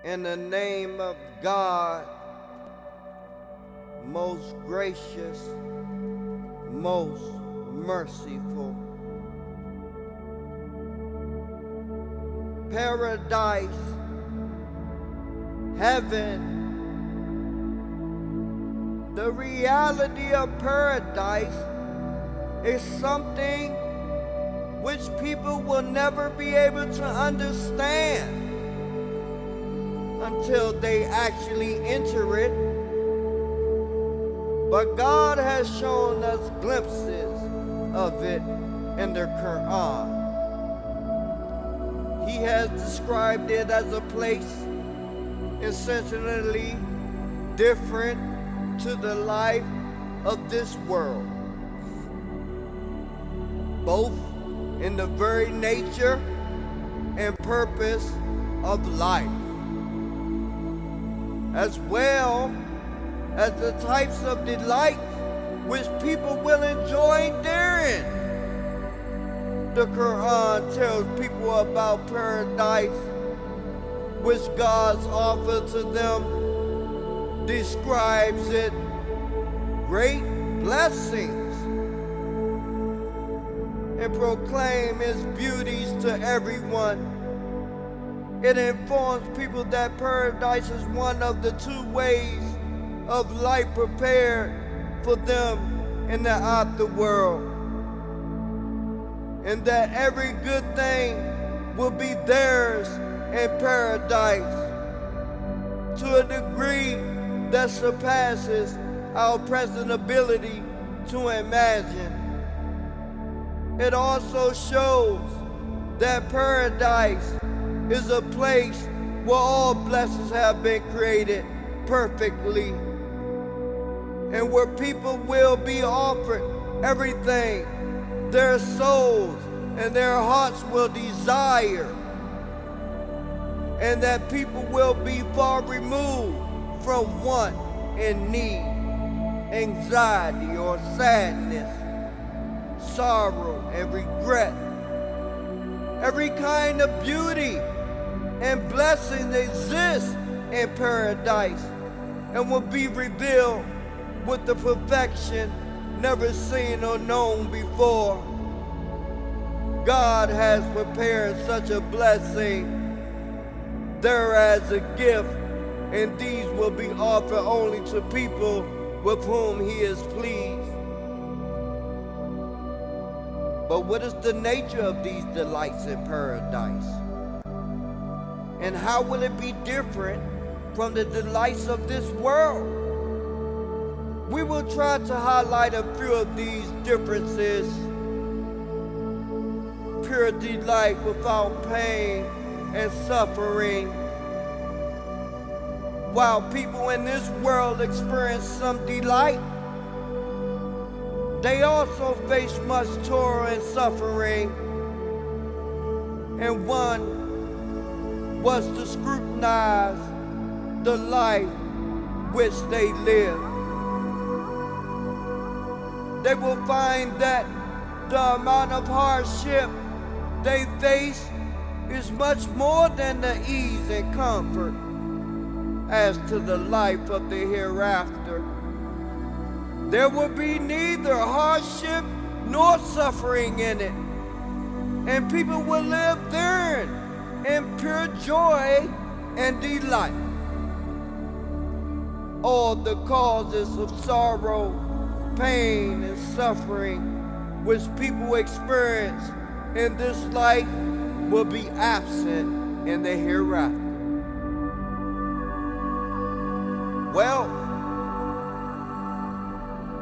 In the name of God, most gracious, most merciful. Paradise, heaven, the reality of paradise is something which people will never be able to understand until they actually enter it. But God has shown us glimpses of it in the Quran. He has described it as a place essentially different to the life of this world, both in the very nature and purpose of life, as well as the types of delight which people will enjoy therein. The Quran tells people about paradise, which God's offer to them, describes it great blessings, and proclaim its beauties to everyone. It informs people that paradise is one of the two ways of life prepared for them in the afterworld, and that every good thing will be theirs in paradise to a degree that surpasses our present ability to imagine. It also shows that paradise is a place where all blessings have been created perfectly, and where people will be offered everything their souls and their hearts will desire, and that people will be far removed from want and need, anxiety or sadness, sorrow and regret. Every kind of beauty and blessing exists in paradise and will be revealed with the perfection never seen or known before. God has prepared such a blessing there as a gift, and these will be offered only to people with whom He is pleased. But what is the nature of these delights in paradise? And how will it be different from the delights of this world? We will try to highlight a few of these differences. Pure delight without pain and suffering. While people in this world experience some delight, they also face much toil and suffering. And one was to scrutinize the life which they live. They will find that the amount of hardship they face is much more than the ease and comfort as to the life of the hereafter. There will be neither hardship nor suffering in it, and people will live therein in pure joy and delight. All the causes of sorrow, pain, and suffering which people experience in this life will be absent in the hereafter. Well,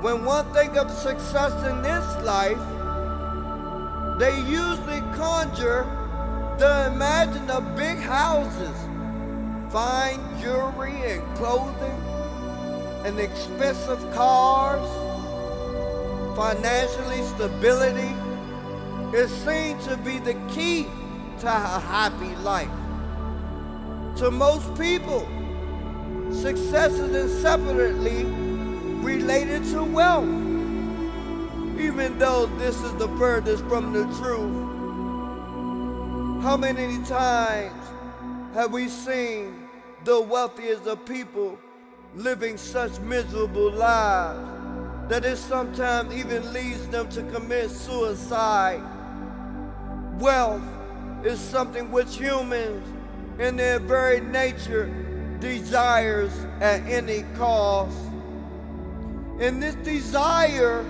when one thinks of success in this life, they usually conjure the imagine of big houses, fine jewelry and clothing, and expensive cars. Financially, stability is seen to be the key to a happy life. To most people, success is inseparably related to wealth, even though this is the furthest from the truth. How many times have we seen the wealthiest of people living such miserable lives that it sometimes even leads them to commit suicide. Wealth is something which humans in their very nature desires at any cost. And this desire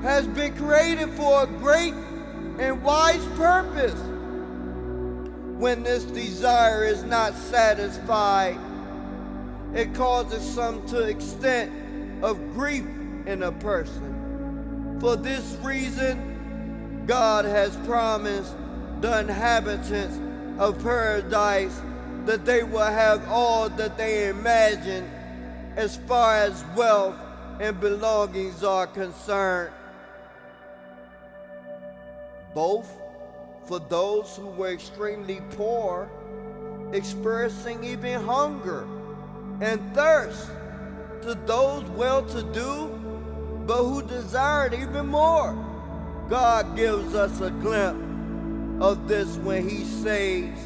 has been created for a great and wise purpose. When this desire is not satisfied, it causes some to extent of grief in a person. For this reason, God has promised the inhabitants of paradise that they will have all that they imagine as far as wealth and belongings are concerned. Both for those who were extremely poor, experiencing even hunger and thirst, to those well-to-do, but who desired even more. God gives us a glimpse of this when he says,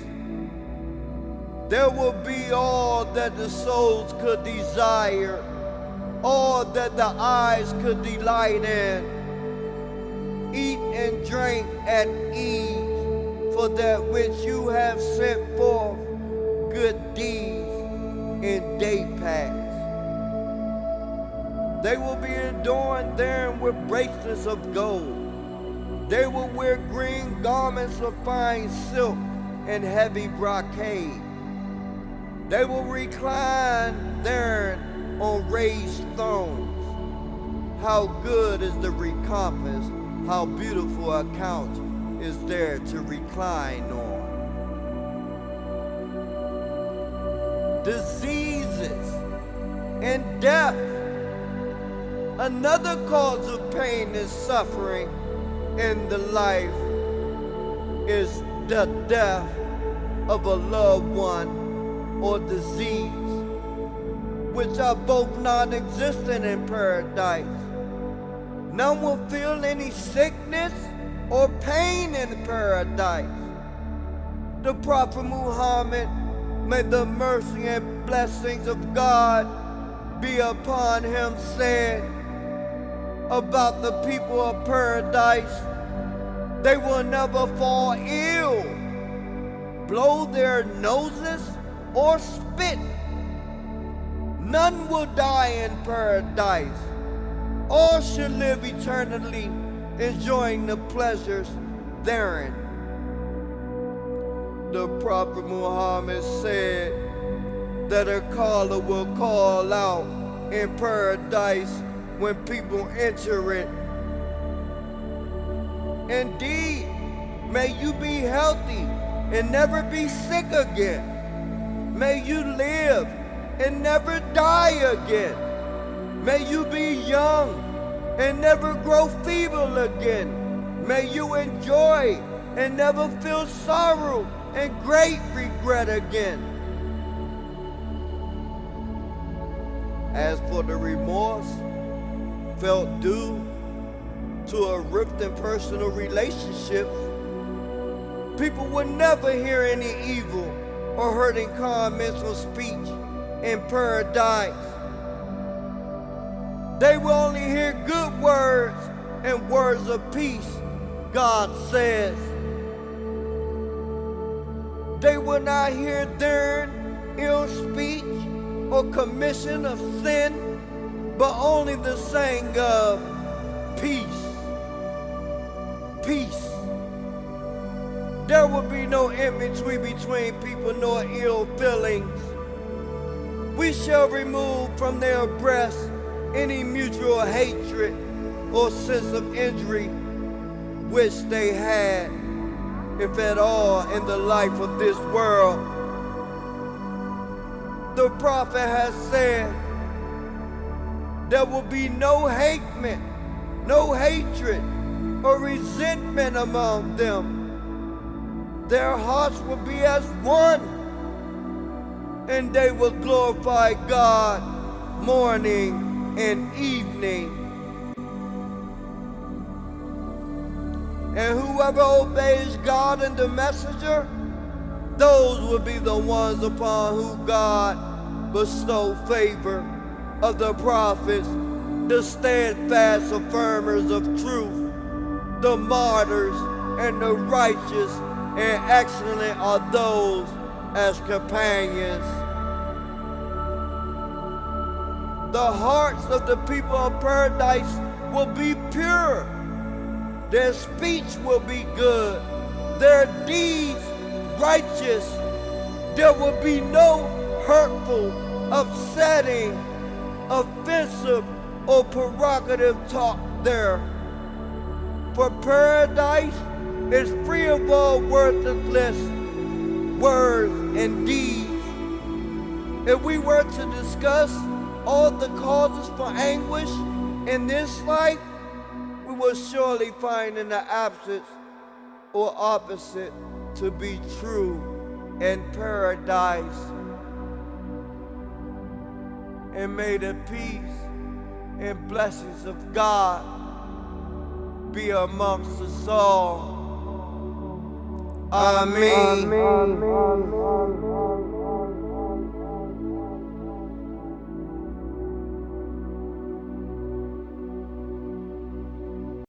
there will be all that the souls could desire, all that the eyes could delight in. Eat and drink at ease, for that which you have sent forth good deeds in day past. They will be adorned therein with bracelets of gold. They will wear green garments of fine silk and heavy brocade. They will recline therein on raised thrones. How good is the recompense, how beautiful a couch is there to recline on. Diseases and death. Another cause of pain and suffering in the life is the death of a loved one or disease, which are both non-existent in paradise. None will feel any sickness or pain in paradise. The Prophet Muhammad, may the mercy and blessings of God be upon him, said about the people of paradise, they will never fall ill, blow their noses, or spit. None will die in paradise. All should live eternally, enjoying the pleasures therein. The Prophet Muhammad said that a caller will call out in paradise when people enter it. Indeed, may you be healthy and never be sick again. May you live and never die again. May you be young and never grow feeble again. May you enjoy and never feel sorrow and great regret again. As for the remorse felt due to a rift in personal relationships, people would never hear any evil or hurting comments or speech in paradise. They will only hear good words and words of peace, God says. They will not hear therein ill speech or commission of sin, but only the saying of peace. Peace. There will be no enmity between people nor ill feelings. We shall remove from their breasts any mutual hatred or sense of injury which they had, if at all, in the life of this world. The prophet has said there will be no hatred, no hatred or resentment among them. Their hearts will be as one, and they will glorify God morning and evening. And whoever obeys God and the messenger, those will be the ones upon whom God bestow favor of the prophets, the steadfast affirmers of truth, the martyrs and the righteous and excellent are those as companions. The hearts of the people of paradise will be pure. Their speech will be good. Their deeds righteous. There will be no hurtful, upsetting, offensive, or prerogative talk there. For paradise is free of all worthless words and deeds. If we were to discuss all the causes for anguish in this life, we will surely find in the absence or opposite to be true in paradise. And may the peace and blessings of God be amongst us all. Amen.